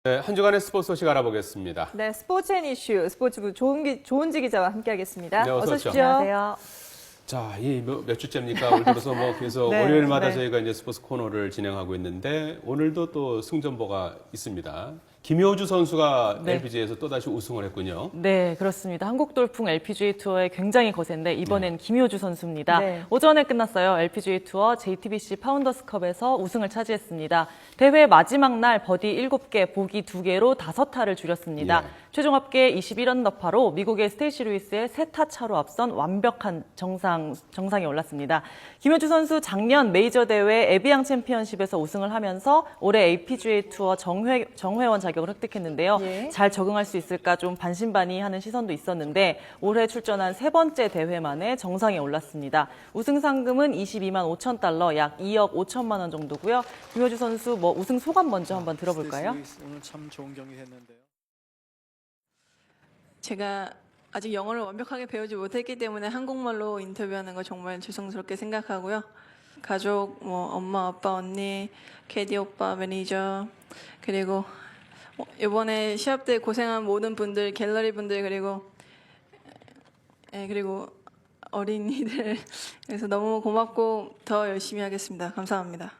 네, 한 주간의 스포츠 소식 알아보겠습니다. 네, 스포츠 앤 이슈, 스포츠부 조은지 기자와 함께하겠습니다. 네, 어서 오십시오. 안녕하세요. 자, 이 몇 주째입니까? 올 들어서 뭐 계속 네, 월요일마다 네. 저희가 이제 스포츠 코너를 진행하고 있는데 오늘도 또 승전보가 있습니다. 김효주 선수가 네. LPGA에서 또다시 우승을 했군요. 네, 그렇습니다. 한국 돌풍 LPGA 투어의 굉장히 거센데 이번엔 김효주 선수입니다. 네. 오전에 끝났어요. LPGA 투어 JTBC 파운더스컵에서 우승을 차지했습니다. 대회 마지막 날 버디 7개, 보기 2개로 5타를 줄였습니다. 예. 최종 합계 21언더파로 미국의 스테이시 루이스의 3타 차로 앞선 완벽한 정상에 올랐습니다. 김효주 선수 작년 메이저 대회 에비앙 챔피언십에서 우승을 하면서 올해 LPGA 투어 정회원 자격을 획득했는데요. 예. 잘 적응할 수 있을까 좀 반신반의하는 시선도 있었는데 올해 출전한 세 번째 대회 만에 정상에 올랐습니다. 우승 상금은 22만 5천 달러, 약 2억 5천만 원 정도고요. 김효주 선수 뭐 우승 소감 먼저 한번 들어볼까요? 오늘 참 좋은 경기 했는데요. 제가 아직 영어를 완벽하게 배우지 못했기 때문에 한국말로 인터뷰하는 거 정말 죄송스럽게 생각하고요. 가족, 엄마, 아빠, 언니, 캐디 오빠, 매니저, 그리고 이번에 시합 때 고생한 모든 분들, 갤러리 분들, 그리고 어린이들, 그래서 너무 고맙고 더 열심히 하겠습니다. 감사합니다.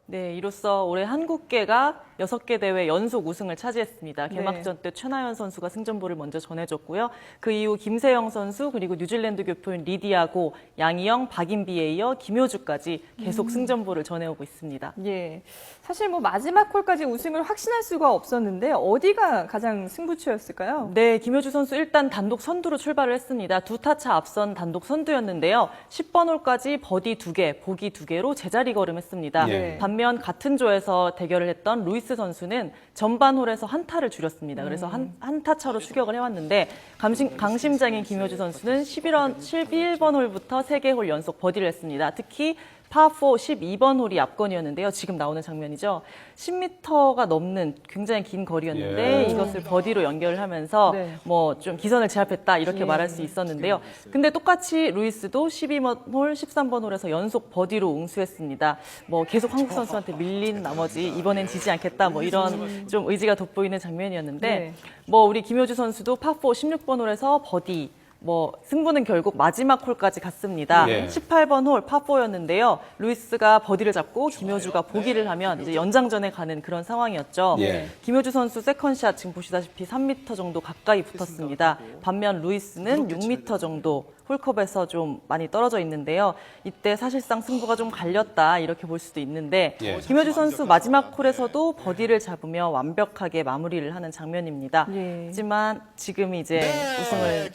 네, 이로써 올해 한국계가 6개 대회 연속 우승을 차지했습니다. 개막전 때 최나연 선수가 승전보를 먼저 전해줬고요. 그 이후 김세영 선수 그리고 뉴질랜드 교포인 리디아고, 양희영, 박인비에 이어 김효주까지 계속 승전보를 전해오고 있습니다. 예, 사실 뭐 마지막 홀까지 우승을 확신할 수가 없었는데 어디가 가장 승부처였을까요? 네, 김효주 선수 일단 단독 선두로 출발을 했습니다. 2타차 앞선 단독 선두였는데요. 10번 홀까지 버디 2개, 보기 2개로 제자리 걸음했습니다. 예. 반면 같은 조에서 대결을 했던 루이스 선수는 전반 홀에서 한 타를 줄였습니다. 그래서 한 타 차로 추격을 해왔는데 강심장인 김효주 선수는 11번 홀부터 3개 홀 연속 버디를 했습니다. 특히 파4 12번 홀이 압권이었는데요. 지금 나오는 장면이죠. 10m가 넘는 굉장히 긴 거리였는데 예. 이것을 버디로 연결을 하면서 네. 뭐 좀 기선을 제압했다 이렇게 예. 말할 수 있었는데요. 근데 똑같이 루이스도 12번 홀, 13번 홀에서 연속 버디로 응수했습니다. 뭐 계속 한국 선수한테 밀린 나머지 이번엔 지지 않겠다 뭐 이런 좀 의지가 돋보이는 장면이었는데 네. 뭐 우리 김효주 선수도 파4 16번 홀에서 버디 뭐 승부는 결국 마지막 홀까지 갔습니다. 예. 18번 홀 파4였는데요. 루이스가 버디를 잡고 김효주가 보기를 하면 이제 연장전에 가는 그런 상황이었죠. 예. 김효주 선수 세컨샷 지금 보시다시피 3m 정도 가까이 붙었습니다. 반면 루이스는 6m 정도 홀컵에서 좀 많이 떨어져 있는데요. 이때 사실상 승부가 좀 갈렸다 이렇게 볼 수도 있는데 예. 김효주 선수 마지막 홀에서도 버디를 잡으며 완벽하게 마무리를 하는 장면입니다. 예. 하지만 지금 이제 우승을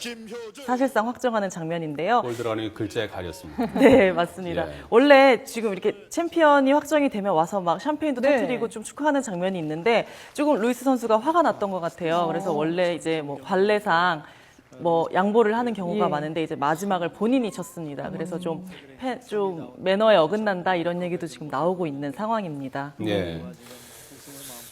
사실상 확정하는 장면인데요. 골 들어가는 글자에 가렸습니다. 네, 맞습니다. 예. 원래 지금 이렇게 챔피언이 확정이 되면 와서 막 샴페인도 네. 터뜨리고 좀 축하하는 장면이 있는데 조금 루이스 선수가 화가 났던 것 같아요. 그래서 원래 이제 뭐 관례상 뭐 양보를 하는 경우가 예. 많은데 이제 마지막을 본인이 쳤습니다. 그래서 좀 매너에 어긋난다 이런 얘기도 지금 나오고 있는 상황입니다. 예.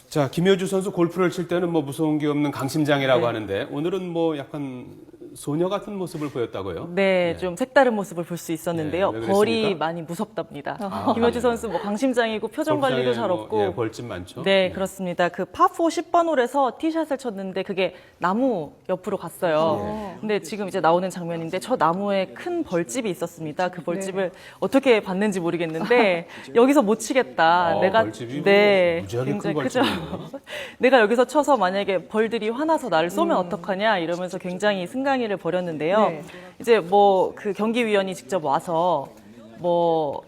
자, 김효주 선수 골프를 칠 때는 뭐 무서운 게 없는 강심장이라고 네. 하는데 오늘은 뭐 약간 소녀 같은 모습을 보였다고요? 네, 좀 색다른 모습을 볼 수 있었는데요. 네, 왜 벌이 그랬습니까? 많이 무섭답니다. 아, 김효주 선수 뭐 강심장이고 표정 관리도 잘 골프장에 없고 뭐, 예, 벌집 많죠? 네, 그렇습니다. 그 파4 10번 홀에서 티샷을 쳤는데 그게 나무 옆으로 갔어요. 근데 지금 이제 나오는 장면인데 저 나무에 큰 벌집이 있었습니다. 그 벌집을 어떻게 봤는지 모르겠는데 여기서 못 치겠다. 벌집이 무지하게 큰 굉장히 벌집이네요. 내가 여기서 쳐서 만약에 벌들이 화나서 나를 쏘면 어떡하냐 이러면서 굉장히 승강이를 벌였는데요. 네. 이제 뭐 그 경기위원이 직접 와서 뭐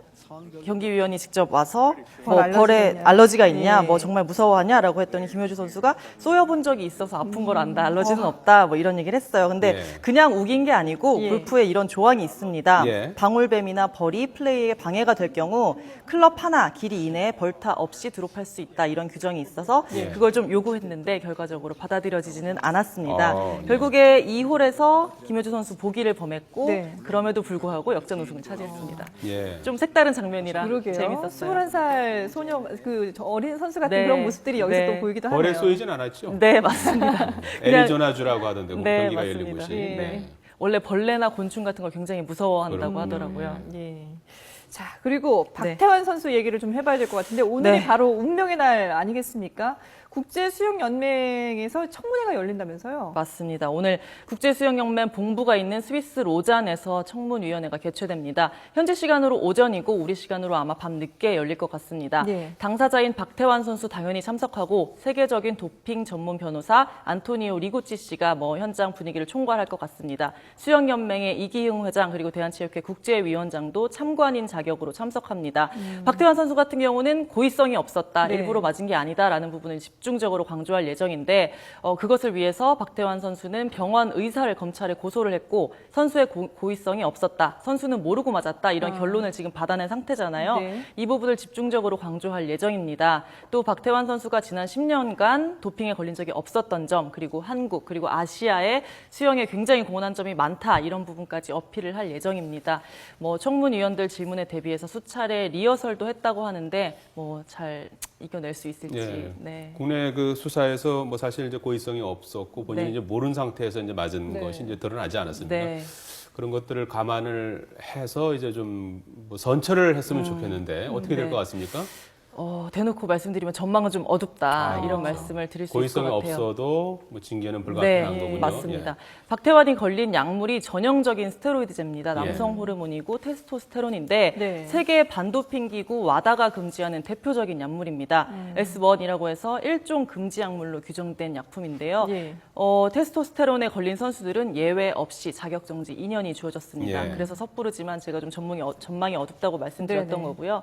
벌 벌에 알러지가 있냐? 알러지가 있냐, 네. 뭐 정말 무서워하냐라고 했더니 김효주 선수가 쏘여본 적이 있어서 아픈 걸 안다, 알러지는 없다, 뭐 이런 얘기를 했어요. 근데 예. 그냥 우긴 게 아니고 예. 골프에 이런 조항이 있습니다. 예. 방울뱀이나 벌이 플레이에 방해가 될 경우 클럽 하나 길이 이내에 벌타 없이 드롭할 수 있다 이런 규정이 있어서 예. 그걸 좀 요구했는데 결과적으로 받아들여지지는 않았습니다. 네. 결국에 2홀에서 김효주 선수 보기를 범했고 네. 그럼에도 불구하고 역전 우승을 차지했습니다. 예. 좀 색다른 장면이라 그러게요. 재밌었어요. 21살 소녀, 저 어린 선수 같은 네. 그런 모습들이 여기서 네. 또 보이기도 하네요. 벌에 쏘이진 않았죠? 네, 맞습니다. 애리조나주라고 하던데 네, 경기가 맞습니다. 열린 곳이. 예. 네. 원래 벌레나 곤충 같은 걸 굉장히 무서워한다고 하더라고요. 예. 자, 그리고 네. 박태환 선수 얘기를 좀 해봐야 될 것 같은데 오늘이 네. 바로 운명의 날 아니겠습니까? 국제수영연맹에서 청문회가 열린다면서요? 맞습니다. 오늘 국제수영연맹 본부가 있는 스위스 로잔에서 청문위원회가 개최됩니다. 현지 시간으로 오전이고 우리 시간으로 아마 밤 늦게 열릴 것 같습니다. 네. 당사자인 박태환 선수 당연히 참석하고 세계적인 도핑 전문 변호사 안토니오 리구치 씨가 뭐 현장 분위기를 총괄할 것 같습니다. 수영연맹의 이기흥 회장 그리고 대한체육회 국제위원장도 참관인 자격으로 참석합니다. 박태환 선수 같은 경우는 고의성이 없었다, 네. 일부러 맞은 게 아니다라는 부분을 집중적으로 강조할 예정인데 그것을 위해서 박태환 선수는 병원 의사를 검찰에 고소를 했고 선수의 고의성이 없었다, 선수는 모르고 맞았다 이런 결론을 지금 받아낸 상태잖아요. 네. 이 부분을 집중적으로 강조할 예정입니다. 또 박태환 선수가 지난 10년간 도핑에 걸린 적이 없었던 점, 그리고 한국 그리고 아시아의 수영에 굉장히 공헌한 점이 많다 이런 부분까지 어필을 할 예정입니다. 뭐 청문위원들 질문에 대비해서 수차례 리허설도 했다고 하는데 뭐 잘 이겨낼 수 있을지. 예. 네. 국내 그 수사에서 뭐 사실 이제 고의성이 없었고 본인이 네. 이제 모르는 상태에서 이제 맞은 네. 것이 이제 드러나지 않았습니까? 네. 그런 것들을 감안을 해서 이제 좀 뭐 선처를 했으면 좋겠는데 어떻게 될 네. 것 같습니까? 대놓고 말씀드리면 전망은 좀 어둡다 이런 그렇죠. 말씀을 드릴 수 있을 것 고의성이 같아요. 없어도 뭐 징계는 불가피한 네, 거군요. 맞습니다. 예. 박태환이 걸린 약물이 전형적인 스테로이드제입니다. 남성 호르몬이고 테스토스테론인데 네. 세계 반도핑 기구 와다가 금지하는 대표적인 약물입니다. S1이라고 해서 일종 금지 약물로 규정된 약품인데요. 예. 테스토스테론에 걸린 선수들은 예외 없이 자격 정지 2년이 주어졌습니다. 예. 그래서 섣부르지만 제가 좀 전망이 어둡다고 말씀드렸던 네네. 거고요.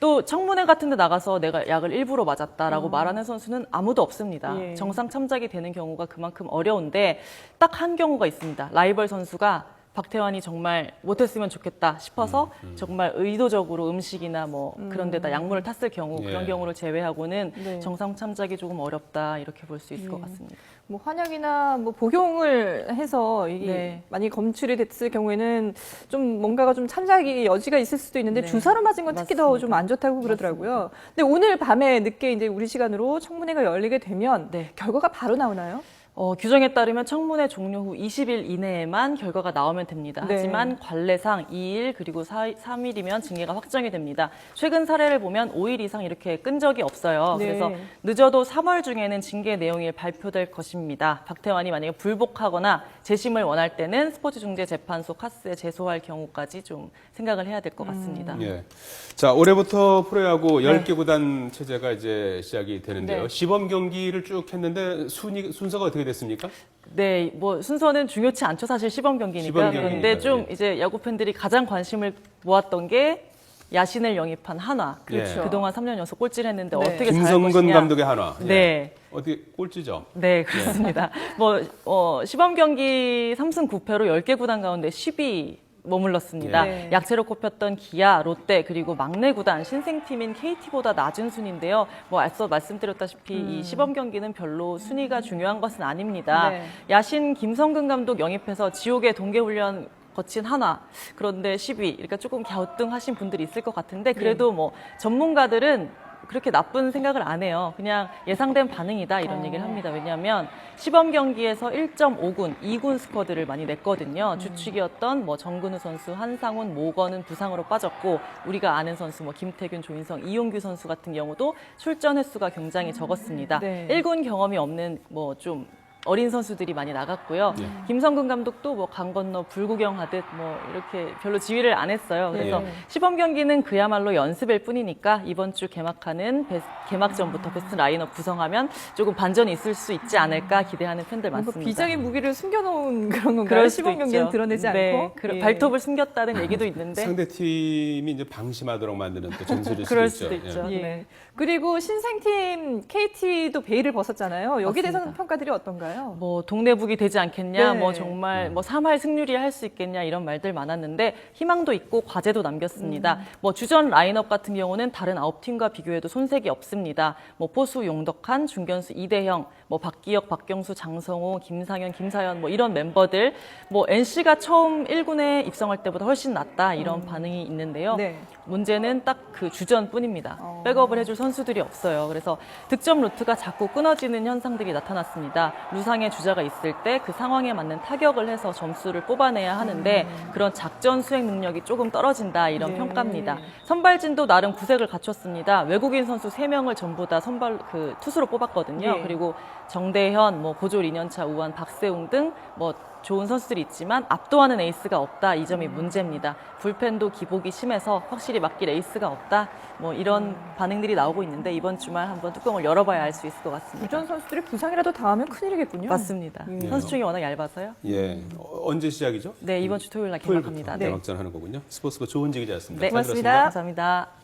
또 청문회 같은 데 나가서 내가 약을 일부러 맞았다라고 말하는 선수는 아무도 없습니다. 예. 정상 참작이 되는 경우가 그만큼 어려운데 딱 한 경우가 있습니다. 라이벌 선수가 박태환이 정말 못했으면 좋겠다 싶어서 정말 의도적으로 음식이나 뭐 그런 데다 약물을 탔을 경우 예. 그런 경우를 제외하고는 네. 정상 참작이 조금 어렵다 이렇게 볼 수 있을 것 같습니다. 뭐 환약이나 뭐 복용을 해서 이게 네. 만약에 검출이 됐을 경우에는 좀 뭔가가 좀 참작의 여지가 있을 수도 있는데 네. 주사로 맞은 건 특히 더 좀 맞습니다. 안 좋다고 그러더라고요. 근데 오늘 밤에 늦게 이제 우리 시간으로 청문회가 열리게 되면 네. 결과가 바로 나오나요? 규정에 따르면 청문회 종료 후 20일 이내에만 결과가 나오면 됩니다. 네. 하지만 관례상 2일 그리고 3일이면 징계가 확정이 됩니다. 최근 사례를 보면 5일 이상 이렇게 끈 적이 없어요. 네. 그래서 늦어도 3월 중에는 징계 내용이 발표될 것입니다. 박태환이 만약에 불복하거나 재심을 원할 때는 스포츠중재재판소 카스에 제소할 경우까지 좀 생각을 해야 될 것 같습니다. 예. 자, 올해부터 프로야구 네. 10개 구단 체제가 이제 시작이 되는데요. 네. 시범 경기를 쭉 했는데 순서가 어떻게 됐습니까? 네, 뭐 순서는 중요치 않죠. 사실 시범 경기니까. 시범 경기니까, 그런데 좀 예. 이제 야구 팬들이 가장 관심을 모았던 게 야신을 영입한 한화. 그렇죠. 그동안 3년 연속 꼴찌를 했는데 네. 어떻게 잘 김성근 것이냐. 감독의 한화. 예. 네. 어떻게 꼴찌죠? 네, 그렇습니다. 시범 경기 3승 9패로 10개 구단 가운데 10위 머물렀습니다. 네. 약체로 꼽혔던 기아, 롯데 그리고 막내 구단 신생팀인 KT보다 낮은 순인데요. 앞서 말씀드렸다시피 이 시범 경기는 별로 순위가 중요한 것은 아닙니다. 네. 야신 김성근 감독 영입해서 지옥의 동계훈련 거친 한화. 그런데 10위. 그러니까 조금 갸우뚱하신 분들이 있을 것 같은데 그래도 뭐 전문가들은 그렇게 나쁜 생각을 안 해요. 그냥 예상된 반응이다 이런 얘기를 합니다. 왜냐하면 시범 경기에서 1.5군, 2군 스쿼드를 많이 냈거든요. 주축이었던 뭐 정근우 선수, 한상훈, 모건은 부상으로 빠졌고 우리가 아는 선수 뭐 김태균, 조인성, 이용규 선수 같은 경우도 출전 횟수가 굉장히 적었습니다. 네. 1군 경험이 없는 뭐 좀 어린 선수들이 많이 나갔고요. 네. 김성근 감독도 뭐 강 건너 불구경하듯 뭐 이렇게 별로 지휘를 안 했어요. 그래서 네. 시범 경기는 그야말로 연습일 뿐이니까 이번 주 개막하는 개막전부터 베스트 라인업 구성하면 조금 반전이 있을 수 있지 않을까 기대하는 팬들 뭔가 많습니다. 비장의 무기를 숨겨놓은 그런 건가요? 그럴 수도 시범 경기는 있죠. 드러내지 네, 않고 예. 발톱을 숨겼다는 얘기도 있는데 상대 팀이 이제 방심하도록 만드는 또 전술일 그럴 수도 수도 있죠. 있죠. 예. 예. 네. 그리고 신생팀 KT도 베일을 벗었잖아요. 여기에 대해서는 맞습니다. 평가들이 어떤가요? 뭐 동네북이 되지 않겠냐, 네. 뭐 정말 뭐 3할 승률이 할 수 있겠냐 이런 말들 많았는데 희망도 있고 과제도 남겼습니다. 뭐 주전 라인업 같은 경우는 다른 9팀과 비교해도 손색이 없습니다. 뭐 포수 용덕한, 중견수 이대형, 뭐 박기혁, 박경수, 장성호, 김상현, 김사현 뭐 이런 멤버들 뭐 NC가 처음 1군에 입성할 때보다 훨씬 낫다 이런 반응이 있는데요. 네. 문제는 딱 그 주전뿐입니다. 백업을 해줄 선수들이 없어요. 그래서 득점 루트가 자꾸 끊어지는 현상들이 나타났습니다. 루상의 주자가 있을 때 그 상황에 맞는 타격을 해서 점수를 뽑아내야 하는데 그런 작전 수행 능력이 조금 떨어진다 이런 네. 평가입니다. 선발진도 나름 구색을 갖췄습니다. 외국인 선수 3명을 전부 다 선발 투수로 뽑았거든요. 네. 그리고 정대현, 고졸 2년차 우한, 박세웅 등 좋은 선수들이 있지만 압도하는 에이스가 없다. 이 점이 문제입니다. 불펜도 기복이 심해서 확실히 맡길 에이스가 없다. 이런 반응들이 나오고 있는데 이번 주말 한번 뚜껑을 열어봐야 알 수 있을 것 같습니다. 주전 선수들이 부상이라도 당하면 큰일이겠군요. 맞습니다. 선수층이 워낙 얇아서요. 예. 언제 시작이죠? 네, 이번 주 토요일 날 토요일부터 개막합니다. 네. 개막전 하는 거군요. 스포츠가 좋은 얘기였습니다. 네, 잘 들었습니다. 고맙습니다. 감사합니다.